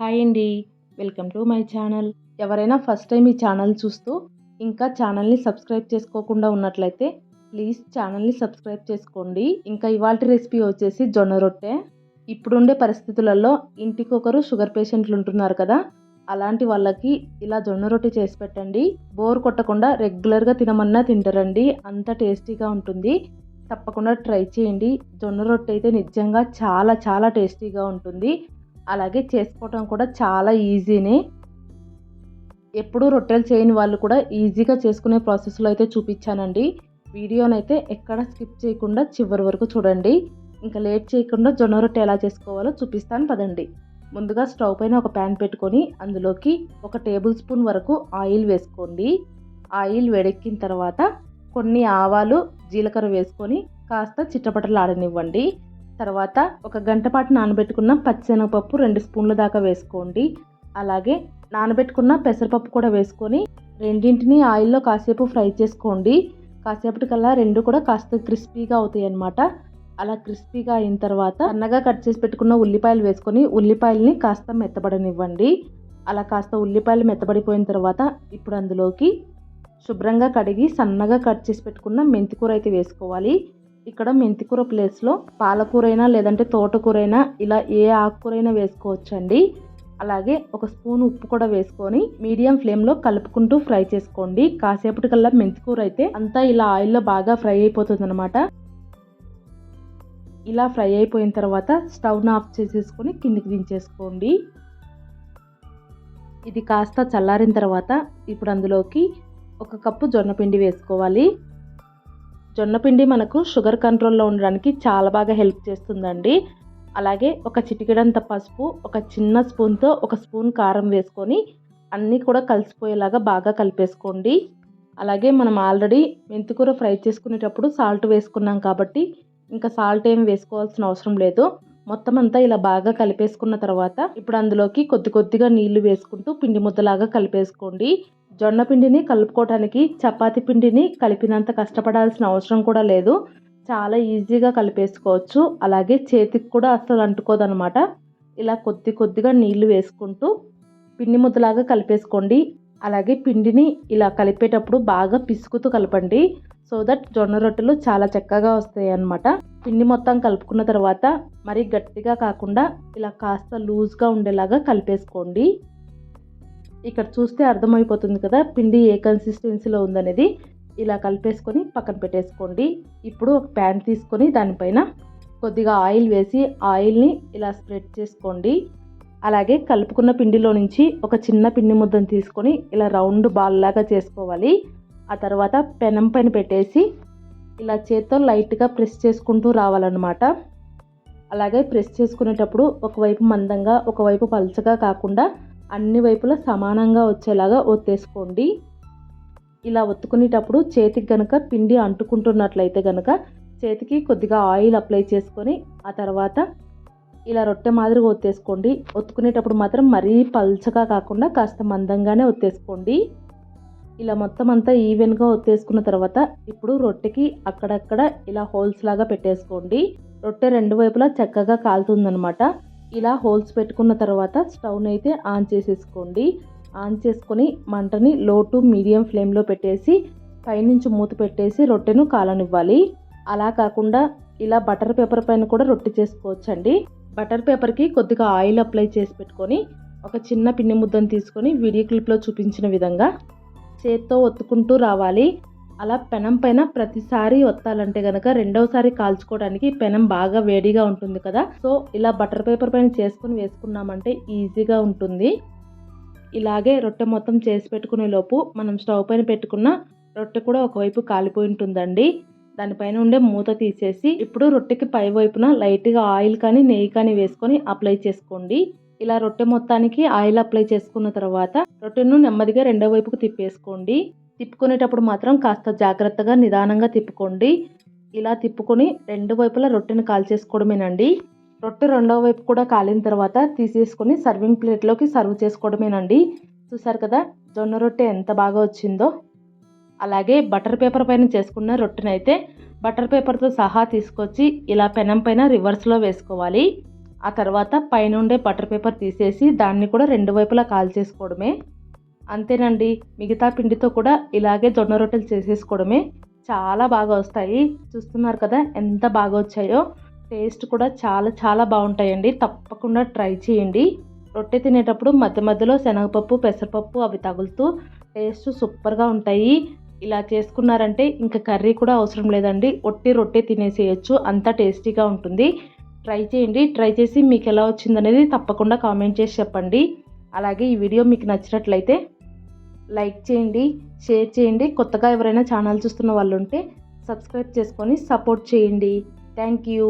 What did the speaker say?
Hi అండి. Welcome to my channel. ఎవరైనా first time ఈ ఛానల్ చూస్తూ ఇంకా ఛానల్ని సబ్స్క్రైబ్ చేసుకోకుండా ఉన్నట్లయితే ప్లీజ్ ఛానల్ని సబ్స్క్రైబ్ చేసుకోండి. ఇంకా ఇవాల్టి రెసిపీ వచ్చేసి జొన్న రొట్టె. ఇప్పుడుండే పరిస్థితులలో ఇంటికొకరు షుగర్ పేషెంట్లు ఉంటున్నారు కదా, అలాంటి వాళ్ళకి ఇలా జొన్న రొట్టె చేసి పెట్టండి. బోర్ కొట్టకుండా రెగ్యులర్గా తినమన్నా తింటారండి. అంత టేస్టీగా ఉంటుంది. తప్పకుండా ట్రై చేయండి. జొన్న రొట్టె అయితే నిజంగా చాలా చాలా టేస్టీగా ఉంటుంది. అలాగే చేసుకోవటం కూడా చాలా ఈజీనే. ఎప్పుడూ రొట్టెలు చేయని వాళ్ళు కూడా ఈజీగా చేసుకునే ప్రాసెస్లో అయితే చూపించానండి. వీడియోనైతే ఎక్కడ స్కిప్ చేయకుండా చివరి వరకు చూడండి. ఇంకా లేట్ చేయకుండా జొన్న రొట్టె ఎలా చేసుకోవాలో చూపిస్తాను పదండి. ముందుగా స్టవ్ పైన ఒక ప్యాన్ పెట్టుకొని అందులోకి 1 టేబుల్ స్పూన్ వరకు ఆయిల్ వేసుకోండి. ఆయిల్ వేడెక్కిన తర్వాత కొన్ని ఆవాలు, జీలకర్ర వేసుకొని కాస్త చిట్టపటలాడనివ్వండి. తర్వాత 1 గంట పాటు నానబెట్టుకున్న పచ్చిశనగపప్పు 2 స్పూన్ల దాకా వేసుకోండి. అలాగే నానబెట్టుకున్న పెసరపప్పు కూడా వేసుకొని రెండింటిని ఆయిల్లో కాసేపు ఫ్రై చేసుకోండి. కాసేపటికల్లా రెండు కూడా కాస్త క్రిస్పీగా అవుతాయి అన్నమాట. అలా క్రిస్పీగా అయిన తర్వాత సన్నగా కట్ చేసి పెట్టుకున్న ఉల్లిపాయలు వేసుకొని ఉల్లిపాయలని కాస్త మెత్తబడనివ్వండి. అలా కాస్త ఉల్లిపాయలు మెత్తబడిపోయిన తర్వాత ఇప్పుడు అందులోకి శుభ్రంగా కడిగి సన్నగా కట్ చేసి పెట్టుకున్న మెంతికూర అయితే వేసుకోవాలి. ఇక్కడ మెంతికూర ప్లేస్లో పాలకూరైనా లేదంటే తోటకూరైనా ఇలా ఏ ఆకుకూరైనా వేసుకోవచ్చండి. అలాగే 1 స్పూన్ ఉప్పు కూడా వేసుకొని మీడియం ఫ్లేమ్లో కలుపుకుంటూ ఫ్రై చేసుకోండి. కాసేపటికల్లా మెంతికూర అయితే అంతా ఇలా ఆయిల్లో బాగా ఫ్రై అయిపోతుంది అనమాట. ఇలా ఫ్రై అయిపోయిన తర్వాత స్టవ్ను ఆఫ్ చేసేసుకొని కిందికి దించేసుకోండి. ఇది కాస్త చల్లారిన తర్వాత ఇప్పుడు అందులోకి 1 కప్పు జొన్నపిండి వేసుకోవాలి. జొన్నపిండి మనకు షుగర్ కంట్రోల్లో ఉండడానికి చాలా బాగా హెల్ప్ చేస్తుందండి. అలాగే 1 చిటికెడంత పసుపు, 1 చిన్న స్పూన్తో 1 స్పూన్ కారం వేసుకొని అన్నీ కూడా కలిసిపోయేలాగా బాగా కలిపేసుకోండి. అలాగే మనం ఆల్రెడీ మెంతికూర ఫ్రై చేసుకునేటప్పుడు సాల్ట్ వేసుకున్నాం కాబట్టి ఇంకా సాల్ట్ ఏం వేసుకోవాల్సిన అవసరం లేదు. మొత్తం అంతా ఇలా బాగా కలిపేసుకున్న తర్వాత ఇప్పుడు అందులోకి కొద్దిగా నీళ్లు వేసుకుంటూ పిండి ముద్దలాగా కలిపేసుకోండి. జొన్న పిండిని కలుపుకోవడానికి చపాతీ పిండిని కలిపినంత కష్టపడాల్సిన అవసరం కూడా లేదు. చాలా ఈజీగా కలిపేసుకోవచ్చు. అలాగే చేతికి కూడా అస్సలు అంటుకోదనమాట. ఇలా కొద్దిగా నీళ్లు వేసుకుంటూ పిండి ముద్దలాగా కలిపేసుకోండి. అలాగే పిండిని ఇలా కలిపేటప్పుడు బాగా పిసుకుతూ కలపండి. సో దట్ జొన్న రొట్టెలు చాలా చక్కగా వస్తాయి అన్నమాట. పిండి మొత్తం కలుపుకున్న తర్వాత మరీ గట్టిగా కాకుండా ఇలా కాస్త లూజ్గా ఉండేలాగా కలిపేసుకోండి. ఇక్కడ చూస్తే అర్థమైపోతుంది కదా పిండి ఏ కన్సిస్టెన్సీలో ఉందనేది. ఇలా కలిపేసుకొని పక్కన పెట్టేసుకోండి. ఇప్పుడు ఒక ప్యాన్ తీసుకొని దానిపైన కొద్దిగా ఆయిల్ వేసి ఆయిల్ని ఇలా స్ప్రెడ్ చేసుకోండి. అలాగే కలుపుకున్న పిండిలో నుంచి ఒక చిన్న పిండి ముద్దను తీసుకొని ఇలా రౌండ్ బాల్ లాగా చేసుకోవాలి. ఆ తర్వాత పెనం పైన పెట్టేసి ఇలా చేత్తో లైట్గా ప్రెస్ చేసుకుంటూ రావాలన్నమాట. అలాగే ప్రెస్ చేసుకునేటప్పుడు ఒకవైపు మందంగా ఒకవైపు పలుచగా కాకుండా అన్ని వైపులా సమానంగా వచ్చేలాగా ఒత్తేసుకోండి. ఇలా ఒత్తుకునేటప్పుడు చేతికి గనక పిండి అంటుకుంటున్నట్లయితే గనక చేతికి కొద్దిగా ఆయిల్ అప్లై చేసుకొని ఆ తర్వాత ఇలా రొట్టె మాదిరిగా ఒత్తేసుకోండి. ఒత్తుకునేటప్పుడు మాత్రం మరీ పల్చగా కాకుండా కాస్త మందంగానే ఒత్తేసుకోండి. ఇలా మొత్తం అంతా ఈవెన్గా ఒత్తేసుకున్న తర్వాత ఇప్పుడు రొట్టెకి అక్కడక్కడ ఇలా హోల్స్ లాగా పెట్టేసుకోండి. రొట్టె 2 వైపులా చక్కగా కాలుతుందనమాట. ఇలా హోల్స్ పెట్టుకున్న తర్వాత స్టవ్ని అయితే ఆన్ చేసేసుకోండి. ఆన్ చేసుకొని మంటని లో టు మీడియం ఫ్లేమ్లో పెట్టేసి పైనుంచి మూత పెట్టేసి రొట్టెను కాలనివ్వాలి. అలా కాకుండా ఇలా బటర్ పేపర్ పైన కూడా రొట్టె చేసుకోవచ్చండి. బటర్ పేపర్కి కొద్దిగా ఆయిల్ అప్లై చేసి పెట్టుకొని ఒక చిన్న పిండి ముద్దను తీసుకొని వీడియో క్లిప్లో చూపించిన విధంగా చేత్తో ఒత్తుకుంటూ రావాలి. అలా పెనం పైన ప్రతిసారి ఒత్తాలంటే కనుక రెండవసారి కాల్చుకోవడానికి పెనం బాగా వేడిగా ఉంటుంది కదా. సో ఇలా బటర్ పేపర్ పైన చేసుకుని వేసుకున్నామంటే ఈజీగా ఉంటుంది. ఇలాగే రొట్టె మొత్తం చేసి పెట్టుకునే లోపు మనం స్టవ్ పైన పెట్టుకున్న రొట్టె కూడా ఒకవైపు కాలిపోయి ఉంటుందండి. దానిపైన ఉండే మూత తీసేసి ఇప్పుడు రొట్టెకి పై వైపున లైట్గా ఆయిల్ కానీ నెయ్యి కానీ వేసుకొని అప్లై చేసుకోండి. ఇలా రొట్టె మొత్తానికి ఆయిల్ అప్లై చేసుకున్న తర్వాత రొట్టెను నెమ్మదిగా రెండో వైపుకు తిప్పేసుకోండి. తిప్పుకునేటప్పుడు మాత్రం కాస్త జాగ్రత్తగా నిదానంగా తిప్పుకోండి. ఇలా తిప్పుకొని 2 వైపులా రొట్టెను కాల్చేసుకోవడమేనండి. రొట్టె రెండో వైపు కూడా కాలిన తర్వాత తీసేసుకొని సర్వింగ్ ప్లేట్లోకి సర్వ్ చేసుకోవడమేనండి. చూసారు కదా జొన్న రొట్టె ఎంత బాగా వచ్చిందో. అలాగే బటర్ పేపర్ పైన చేసుకున్న రొట్టెనైతే బటర్ పేపర్తో సహా తీసుకొచ్చి ఇలా పెనం పైన రివర్స్లో వేసుకోవాలి. ఆ తర్వాత పైన ఉండే బటర్ పేపర్ తీసేసి దాన్ని కూడా 2 వైపులా కాల్చేసుకోవడమే. అంతేనండి, మిగతా పిండితో కూడా ఇలాగే జొన్న రొట్టెలు చేసేసుకోవడమే. చాలా బాగా వస్తాయి. చూస్తున్నారు కదా ఎంత బాగా వచ్చాయో. టేస్ట్ కూడా చాలా చాలా బాగుంటాయండి. తప్పకుండా ట్రై చేయండి. రొట్టె తినేటప్పుడు మధ్య మధ్యలో శనగపప్పు, పెసరపప్పు అవి తగులుతూ టేస్ట్ సూపర్గా ఉంటాయి. ఇలా చేసుకున్నారంటే ఇంకా కర్రీ కూడా అవసరం లేదండి. ఒట్టి రొట్టె తినేసేయచ్చు, అంత టేస్టీగా ఉంటుంది. ట్రై చేయండి. ట్రై చేసి మీకు ఎలా వచ్చిందనేది తప్పకుండా కామెంట్ చేసి చెప్పండి. అలాగే ఈ వీడియో మీకు నచ్చినట్లయితే లైక్ చేయండి, షేర్ చేయండి. కొత్తగా ఎవరైనా ఛానల్ చూస్తున్న వాళ్ళు ఉంటే సబ్స్క్రైబ్ చేసుకొని సపోర్ట్ చేయండి. Thank you.